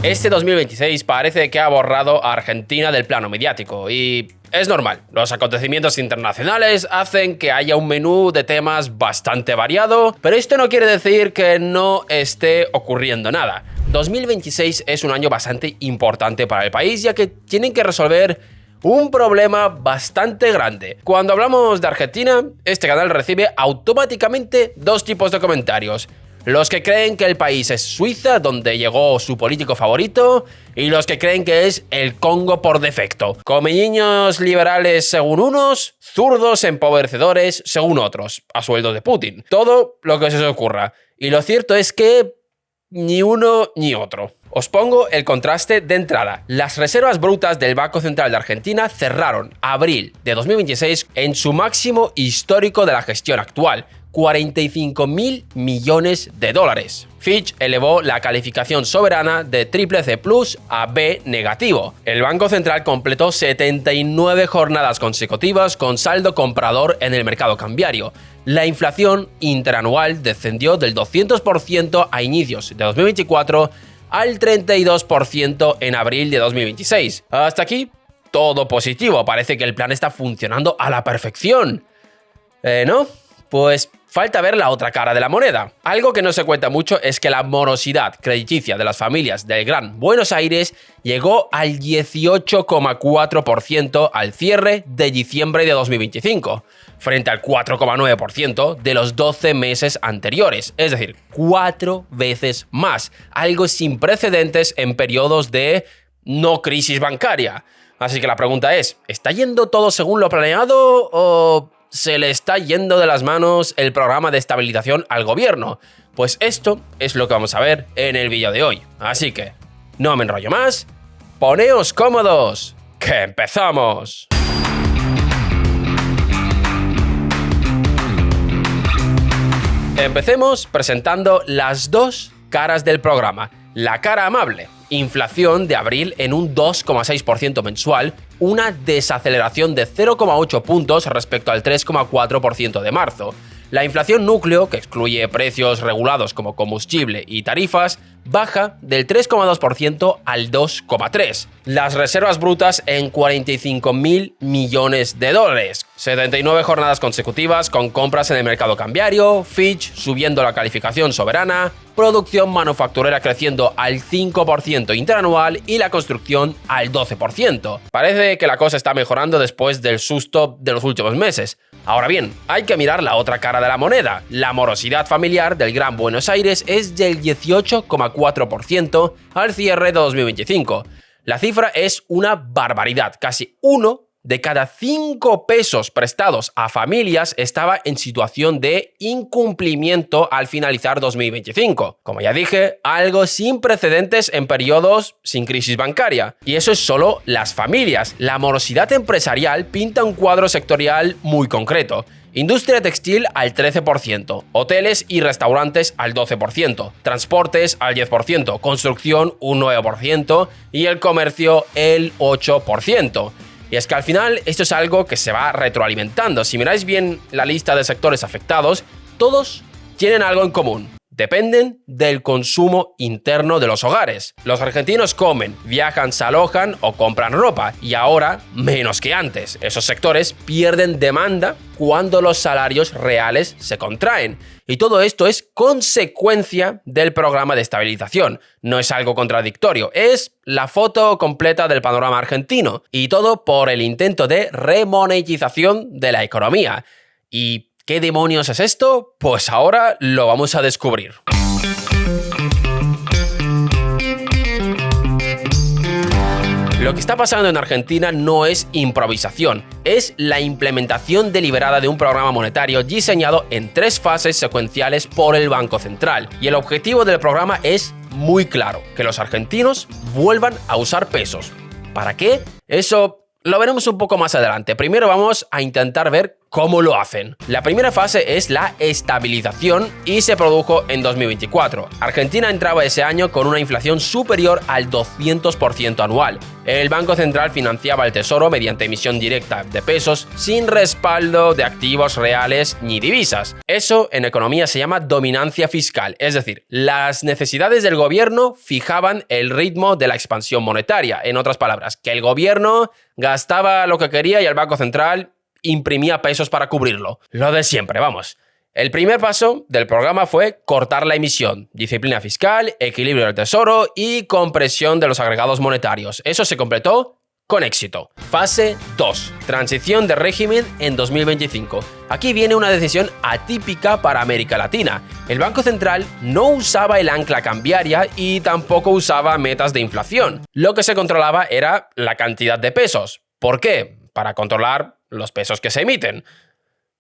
Este 2026 parece que ha borrado a Argentina del plano mediático y es normal. Los acontecimientos internacionales hacen que haya un menú de temas bastante variado, pero esto no quiere decir que no esté ocurriendo nada. 2026 es un año bastante importante para el país, ya que tienen que resolver un problema bastante grande. Cuando hablamos de Argentina, este canal recibe automáticamente dos tipos de comentarios. Los que creen que el país es Suiza, donde llegó su político favorito, y los que creen que es el Congo por defecto. Comilliños liberales según unos, zurdos empobrecedores según otros, a sueldo de Putin. Todo lo que se os ocurra. Y lo cierto es que ni uno ni otro. Os pongo el contraste de entrada. Las reservas brutas del Banco Central de Argentina cerraron abril de 2026 en su máximo histórico de la gestión actual, 45.000 millones de dólares. Fitch elevó la calificación soberana de CCC+ a B negativo. El Banco Central completó 79 jornadas consecutivas con saldo comprador en el mercado cambiario. La inflación interanual descendió del 200% a inicios de 2024 al 32% en abril de 2026. Hasta aquí, todo positivo. Parece que el plan está funcionando a la perfección. ¿No? Pues falta ver la otra cara de la moneda. Algo que no se cuenta mucho es que la morosidad crediticia de las familias del Gran Buenos Aires llegó al 18,4% al cierre de diciembre de 2025, frente al 4,9% de los 12 meses anteriores, es decir, 4 veces más, algo sin precedentes en periodos de no crisis bancaria. Así que la pregunta es, ¿está yendo todo según lo planeado o se le está yendo de las manos el programa de estabilización al gobierno? Pues esto es lo que vamos a ver en el vídeo de hoy. Así que, no me enrollo más, poneos cómodos, ¡que empezamos! Empecemos presentando las dos caras del programa. La cara amable, inflación de abril en un 2,6% mensual, una desaceleración de 0,8 puntos respecto al 3,4% de marzo. La inflación núcleo, que excluye precios regulados como combustible y tarifas, baja del 3,2% al 2,3%. Las reservas brutas en 45.000 millones de dólares. 79 jornadas consecutivas con compras en el mercado cambiario, Fitch subiendo la calificación soberana, producción manufacturera creciendo al 5% interanual y la construcción al 12%. Parece que la cosa está mejorando después del susto de los últimos meses. Ahora bien, hay que mirar la otra cara de la moneda. La morosidad familiar del Gran Buenos Aires es del 18,4% al cierre de 2025. La cifra es una barbaridad. Casi 1 de cada 5 pesos prestados a familias estaba en situación de incumplimiento al finalizar 2025. Como ya dije, algo sin precedentes en periodos sin crisis bancaria. Y eso es solo las familias. La morosidad empresarial pinta un cuadro sectorial muy concreto. Industria textil al 13%, hoteles y restaurantes al 12%, transportes al 10%, construcción un 9% y el comercio el 8%. Y es que al final esto es algo que se va retroalimentando. Si miráis bien la lista de sectores afectados, todos tienen algo en común. Dependen del consumo interno de los hogares. Los argentinos comen, viajan, se alojan o compran ropa, y ahora menos que antes. Esos sectores pierden demanda cuando los salarios reales se contraen. Y todo esto es consecuencia del programa de estabilización. No es algo contradictorio, es la foto completa del panorama argentino. Y todo por el intento de remonetización de la economía. ¿Y qué demonios es esto? Pues ahora lo vamos a descubrir. Lo que está pasando en Argentina no es improvisación, es la implementación deliberada de un programa monetario diseñado en 3 fases secuenciales por el Banco Central. Y el objetivo del programa es muy claro, que los argentinos vuelvan a usar pesos. ¿Para qué? Eso lo veremos un poco más adelante. Primero vamos a intentar ver ¿Cómo lo hacen? La primera fase es la estabilización y se produjo en 2024. Argentina entraba ese año con una inflación superior al 200% anual. El Banco Central financiaba el Tesoro mediante emisión directa de pesos sin respaldo de activos reales ni divisas. Eso en economía se llama dominancia fiscal, es decir, las necesidades del gobierno fijaban el ritmo de la expansión monetaria. En otras palabras, que el gobierno gastaba lo que quería y el Banco Central imprimía pesos para cubrirlo. Lo de siempre, vamos. El primer paso del programa fue cortar la emisión, disciplina fiscal, equilibrio del tesoro y compresión de los agregados monetarios. Eso se completó con éxito. Fase 2. Transición de régimen en 2025. Aquí viene una decisión atípica para América Latina. El Banco Central no usaba el ancla cambiaria y tampoco usaba metas de inflación. Lo que se controlaba era la cantidad de pesos. ¿Por qué? Para controlar los pesos que se emiten.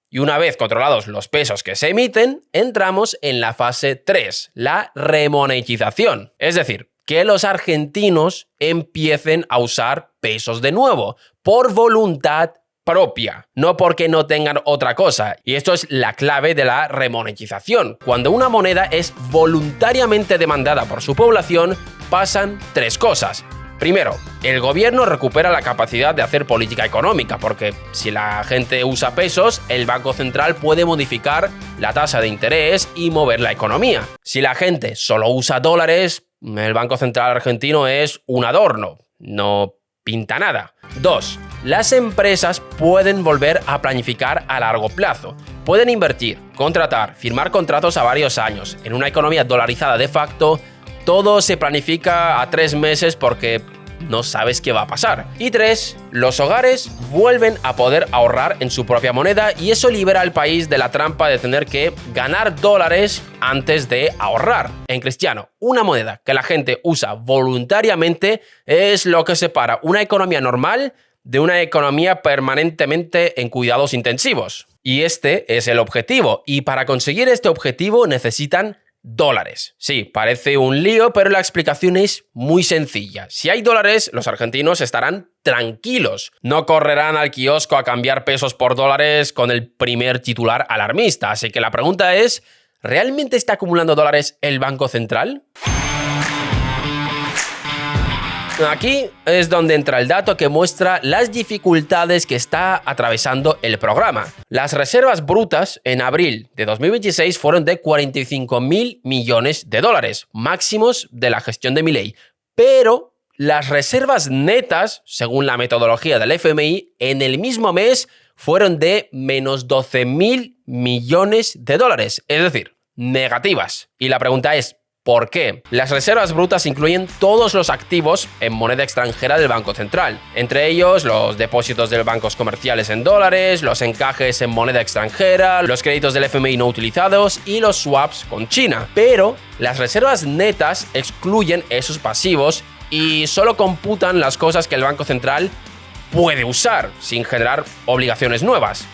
Y una vez controlados los pesos que se emiten, entramos en la fase 3, la remonetización. Es decir, que los argentinos empiecen a usar pesos de nuevo, por voluntad propia, no porque no tengan otra cosa. Y esto es la clave de la remonetización. Cuando una moneda es voluntariamente demandada por su población, pasan tres cosas. Primero, el gobierno recupera la capacidad de hacer política económica, porque si la gente usa pesos, el Banco Central puede modificar la tasa de interés y mover la economía. Si la gente solo usa dólares, el Banco Central argentino es un adorno, no pinta nada. 2. Las empresas pueden volver a planificar a largo plazo. Pueden invertir, contratar, firmar contratos a varios años. En una economía dolarizada de facto, todo se planifica a 3 meses porque no sabes qué va a pasar. Y 3. Los hogares vuelven a poder ahorrar en su propia moneda y eso libera al país de la trampa de tener que ganar dólares antes de ahorrar. En cristiano, una moneda que la gente usa voluntariamente es lo que separa una economía normal de una economía permanentemente en cuidados intensivos. Y este es el objetivo. Y para conseguir este objetivo necesitan dólares. Sí, parece un lío, pero la explicación es muy sencilla. Si hay dólares, los argentinos estarán tranquilos. No correrán al kiosco a cambiar pesos por dólares con el primer titular alarmista. Así que la pregunta es, ¿realmente está acumulando dólares el Banco Central? Aquí es donde entra el dato que muestra las dificultades que está atravesando el programa. Las reservas brutas en abril de 2026 fueron de 45.000 millones de dólares, máximos de la gestión de Milei. Pero las reservas netas, según la metodología del FMI, en el mismo mes fueron de menos 12.000 millones de dólares, es decir, negativas. Y la pregunta es, ¿por qué? Las reservas brutas incluyen todos los activos en moneda extranjera del Banco Central, entre ellos los depósitos de bancos comerciales en dólares, los encajes en moneda extranjera, los créditos del FMI no utilizados y los swaps con China. Pero las reservas netas excluyen esos pasivos y solo computan las cosas que el Banco Central puede usar sin generar obligaciones nuevas.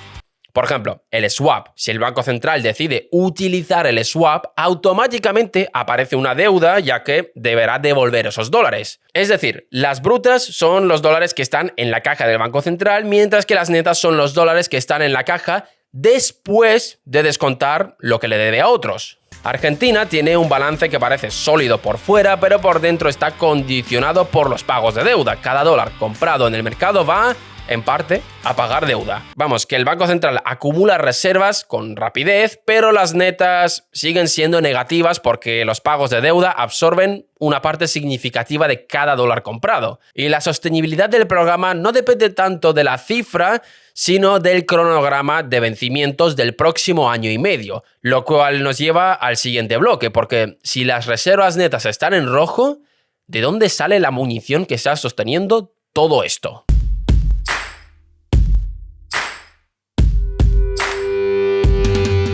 Por ejemplo, el swap. Si el Banco Central decide utilizar el swap, automáticamente aparece una deuda ya que deberá devolver esos dólares. Es decir, las brutas son los dólares que están en la caja del Banco Central, mientras que las netas son los dólares que están en la caja después de descontar lo que le debe a otros. Argentina tiene un balance que parece sólido por fuera, pero por dentro está condicionado por los pagos de deuda. Cada dólar comprado en el mercado va, en parte, a pagar deuda. Vamos, que el Banco Central acumula reservas con rapidez, pero las netas siguen siendo negativas porque los pagos de deuda absorben una parte significativa de cada dólar comprado. Y la sostenibilidad del programa no depende tanto de la cifra, sino del cronograma de vencimientos del próximo año y medio, lo cual nos lleva al siguiente bloque, porque si las reservas netas están en rojo, ¿de dónde sale la munición que está sosteniendo todo esto?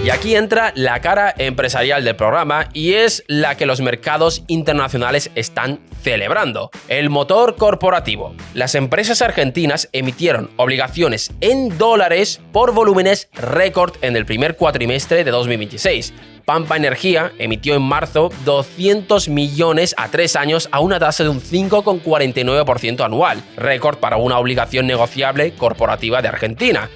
Y aquí entra la cara empresarial del programa y es la que los mercados internacionales están celebrando: el motor corporativo. Las empresas argentinas emitieron obligaciones en dólares por volúmenes récord en el primer cuatrimestre de 2026. Pampa Energía emitió en marzo 200 millones a 3 años a una tasa de un 5,49% anual, récord para una obligación negociable corporativa de Argentina.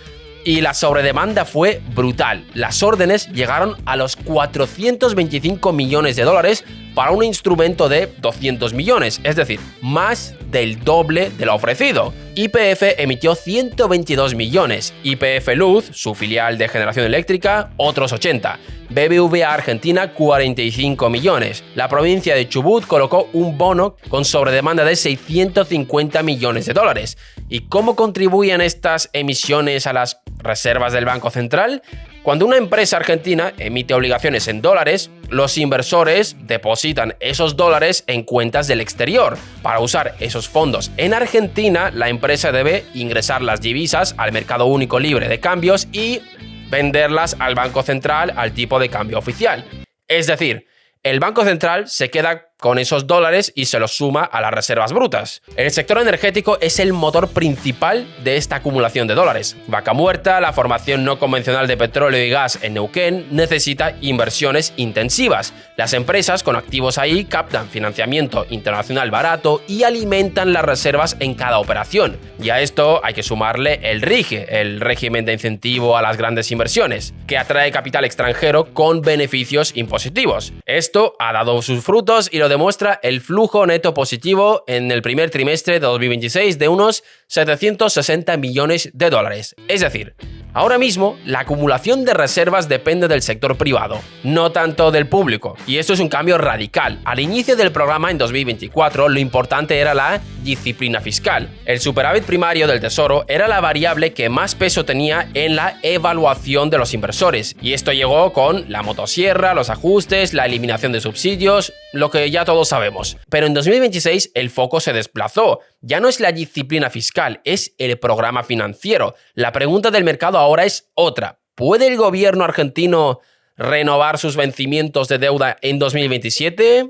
Y la sobredemanda fue brutal. Las órdenes llegaron a los 425 millones de dólares para un instrumento de 200 millones, es decir, más del doble de lo ofrecido. YPF emitió 122 millones, YPF Luz, su filial de generación eléctrica, otros 80. BBVA Argentina 45 millones. La provincia de Chubut colocó un bono con sobredemanda de 650 millones de dólares. ¿Y cómo contribuyen estas emisiones a las reservas del Banco Central? Cuando una empresa argentina emite obligaciones en dólares, los inversores depositan esos dólares en cuentas del exterior. Para usar esos fondos en Argentina, la empresa debe ingresar las divisas al mercado único libre de cambios y venderlas al Banco Central al tipo de cambio oficial. Es decir, el Banco Central se queda con esos dólares y se los suma a las reservas brutas. El sector energético es el motor principal de esta acumulación de dólares. Vaca Muerta, la formación no convencional de petróleo y gas en Neuquén, necesita inversiones intensivas. Las empresas con activos ahí captan financiamiento internacional barato y alimentan las reservas en cada operación. Y a esto hay que sumarle el RIGE, el régimen de incentivo a las grandes inversiones, que atrae capital extranjero con beneficios impositivos. Esto ha dado sus frutos y lo demuestra el flujo neto positivo en el primer trimestre de 2026 de unos 760 millones de dólares. Es decir, ahora mismo la acumulación de reservas depende del sector privado, no tanto del público. Y esto es un cambio radical. Al inicio del programa en 2024 lo importante era la disciplina fiscal. El superávit primario del Tesoro era la variable que más peso tenía en la evaluación de los inversores. Y esto llegó con la motosierra, los ajustes, la eliminación de subsidios, lo que ya todos sabemos. Pero en 2026 el foco se desplazó. Ya no es la disciplina fiscal, es el programa financiero. La pregunta del mercado ahora es otra. ¿Puede el gobierno argentino renovar sus vencimientos de deuda en 2027?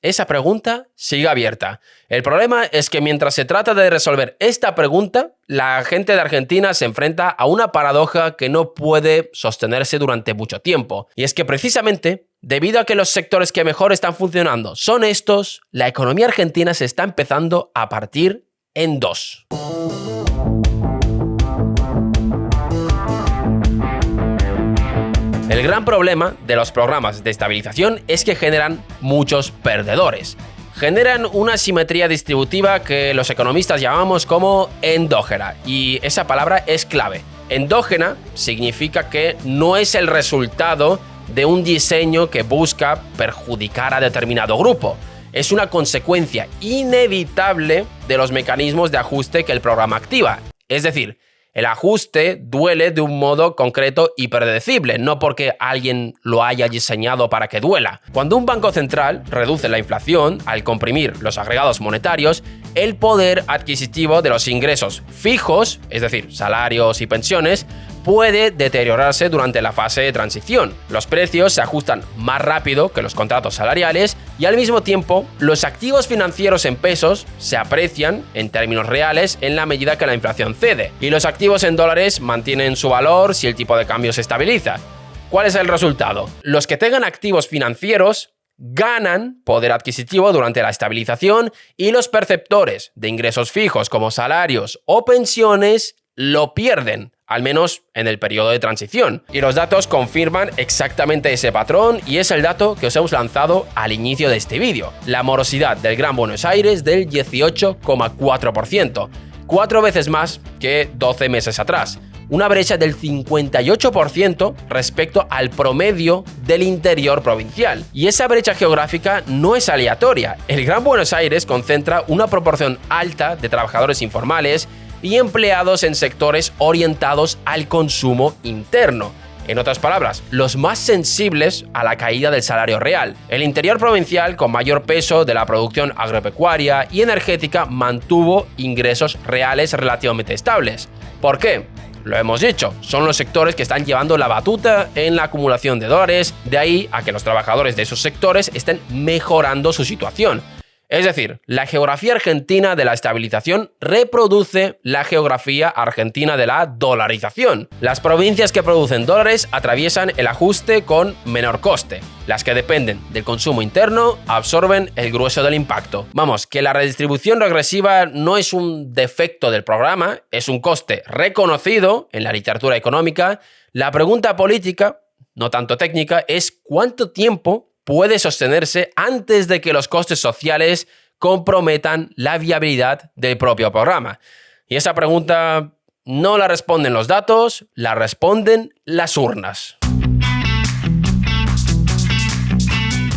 Esa pregunta sigue abierta. El problema es que mientras se trata de resolver esta pregunta, la gente de Argentina se enfrenta a una paradoja que no puede sostenerse durante mucho tiempo. Y es que precisamente, debido a que los sectores que mejor están funcionando son estos, la economía argentina se está empezando a partir en dos. El gran problema de los programas de estabilización es que generan muchos perdedores. Generan una simetría distributiva que los economistas llamamos como endógena, y esa palabra es clave. Endógena significa que no es el resultado de un diseño que busca perjudicar a determinado grupo. Es una consecuencia inevitable de los mecanismos de ajuste que el programa activa. Es decir, el ajuste duele de un modo concreto y predecible, no porque alguien lo haya diseñado para que duela. Cuando un banco central reduce la inflación al comprimir los agregados monetarios, el poder adquisitivo de los ingresos fijos, es decir, salarios y pensiones, puede deteriorarse durante la fase de transición. Los precios se ajustan más rápido que los contratos salariales y al mismo tiempo los activos financieros en pesos se aprecian en términos reales en la medida que la inflación cede y los activos en dólares mantienen su valor si el tipo de cambio se estabiliza. ¿Cuál es el resultado? Los que tengan activos financieros ganan poder adquisitivo durante la estabilización y los perceptores de ingresos fijos como salarios o pensiones lo pierden, al menos en el periodo de transición. Y los datos confirman exactamente ese patrón y es el dato que os hemos lanzado al inicio de este vídeo. La morosidad del Gran Buenos Aires del 18,4%, 4 veces más que 12 meses atrás. Una brecha del 58% respecto al promedio del interior provincial. Y esa brecha geográfica no es aleatoria. El Gran Buenos Aires concentra una proporción alta de trabajadores informales y empleados en sectores orientados al consumo interno. En otras palabras, los más sensibles a la caída del salario real. El interior provincial, con mayor peso de la producción agropecuaria y energética, mantuvo ingresos reales relativamente estables. ¿Por qué? Lo hemos dicho, son los sectores que están llevando la batuta en la acumulación de dólares, de ahí a que los trabajadores de esos sectores estén mejorando su situación. Es decir, la geografía argentina de la estabilización reproduce la geografía argentina de la dolarización. Las provincias que producen dólares atraviesan el ajuste con menor coste. Las que dependen del consumo interno absorben el grueso del impacto. Vamos, que la redistribución regresiva no es un defecto del programa, es un coste reconocido en la literatura económica. La pregunta política, no tanto técnica, es ¿cuánto tiempo puede sostenerse antes de que los costes sociales comprometan la viabilidad del propio programa? Y esa pregunta no la responden los datos, la responden las urnas.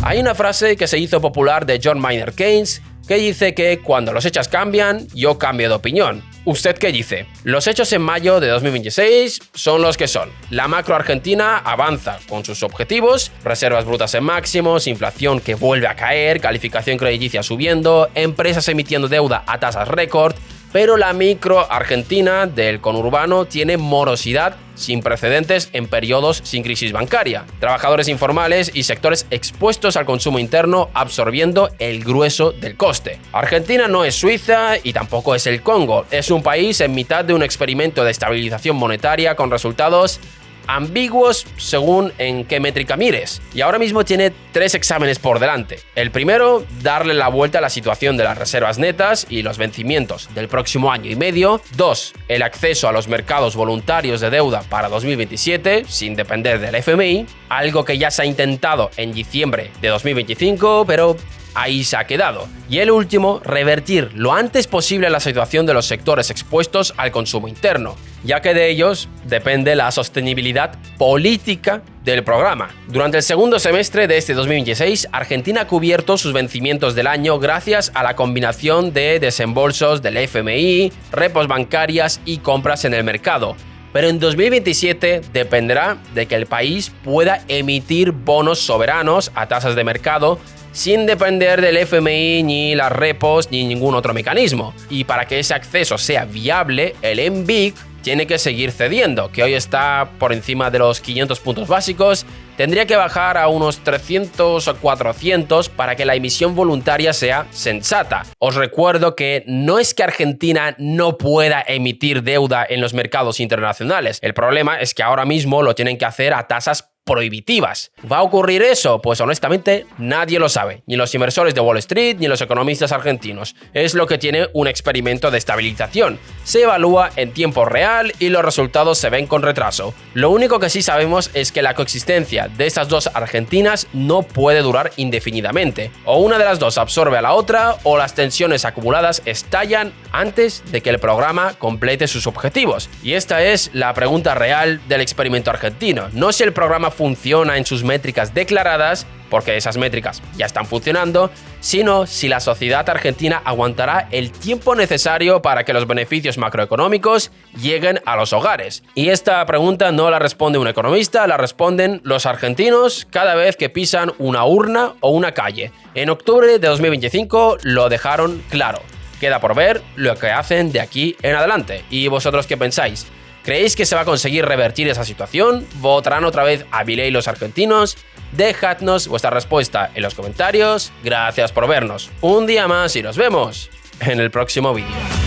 Hay una frase que se hizo popular de John Maynard Keynes que dice que cuando los hechos cambian, yo cambio de opinión. ¿Usted qué dice? Los hechos en mayo de 2026 son los que son. La macro argentina avanza con sus objetivos, reservas brutas en máximos, inflación que vuelve a caer, calificación crediticia subiendo, empresas emitiendo deuda a tasas récord, pero la micro argentina del conurbano tiene morosidad sin precedentes en periodos sin crisis bancaria. Trabajadores informales y sectores expuestos al consumo interno absorbiendo el grueso del coste. Argentina no es Suiza y tampoco es el Congo. Es un país en mitad de un experimento de estabilización monetaria con resultados ambiguos según en qué métrica mires. Y ahora mismo tiene 3 exámenes por delante. El primero, darle la vuelta a la situación de las reservas netas y los vencimientos del próximo año y medio. 2, el acceso a los mercados voluntarios de deuda para 2027, sin depender del FMI, algo que ya se ha intentado en diciembre de 2025, pero ahí se ha quedado. Y el último, revertir lo antes posible la situación de los sectores expuestos al consumo interno, ya que de ellos depende la sostenibilidad política del programa. Durante el segundo semestre de este 2026, Argentina ha cubierto sus vencimientos del año gracias a la combinación de desembolsos del FMI, repos bancarias y compras en el mercado. Pero en 2027 dependerá de que el país pueda emitir bonos soberanos a tasas de mercado sin depender del FMI, ni las repos, ni ningún otro mecanismo. Y para que ese acceso sea viable, el MBIC tiene que seguir cediendo, que hoy está por encima de los 500 puntos básicos, tendría que bajar a unos 300 o 400 para que la emisión voluntaria sea sensata. Os recuerdo que no es que Argentina no pueda emitir deuda en los mercados internacionales, el problema es que ahora mismo lo tienen que hacer a tasas prohibitivas. ¿Va a ocurrir eso? Pues honestamente nadie lo sabe, ni los inversores de Wall Street ni los economistas argentinos. Es lo que tiene un experimento de estabilización. Se evalúa en tiempo real y los resultados se ven con retraso. Lo único que sí sabemos es que la coexistencia de estas dos Argentinas no puede durar indefinidamente. O una de las dos absorbe a la otra o las tensiones acumuladas estallan antes de que el programa complete sus objetivos. Y esta es la pregunta real del experimento argentino. No si el programa funciona en sus métricas declaradas, porque esas métricas ya están funcionando, sino si la sociedad argentina aguantará el tiempo necesario para que los beneficios macroeconómicos lleguen a los hogares. Y esta pregunta no la responde un economista, la responden los argentinos cada vez que pisan una urna o una calle. En octubre de 2025 lo dejaron claro. Queda por ver lo que hacen de aquí en adelante. ¿Y vosotros qué pensáis? ¿Creéis que se va a conseguir revertir esa situación? ¿Votarán otra vez a Milei los argentinos? Dejadnos vuestra respuesta en los comentarios. Gracias por vernos un día más y nos vemos en el próximo vídeo.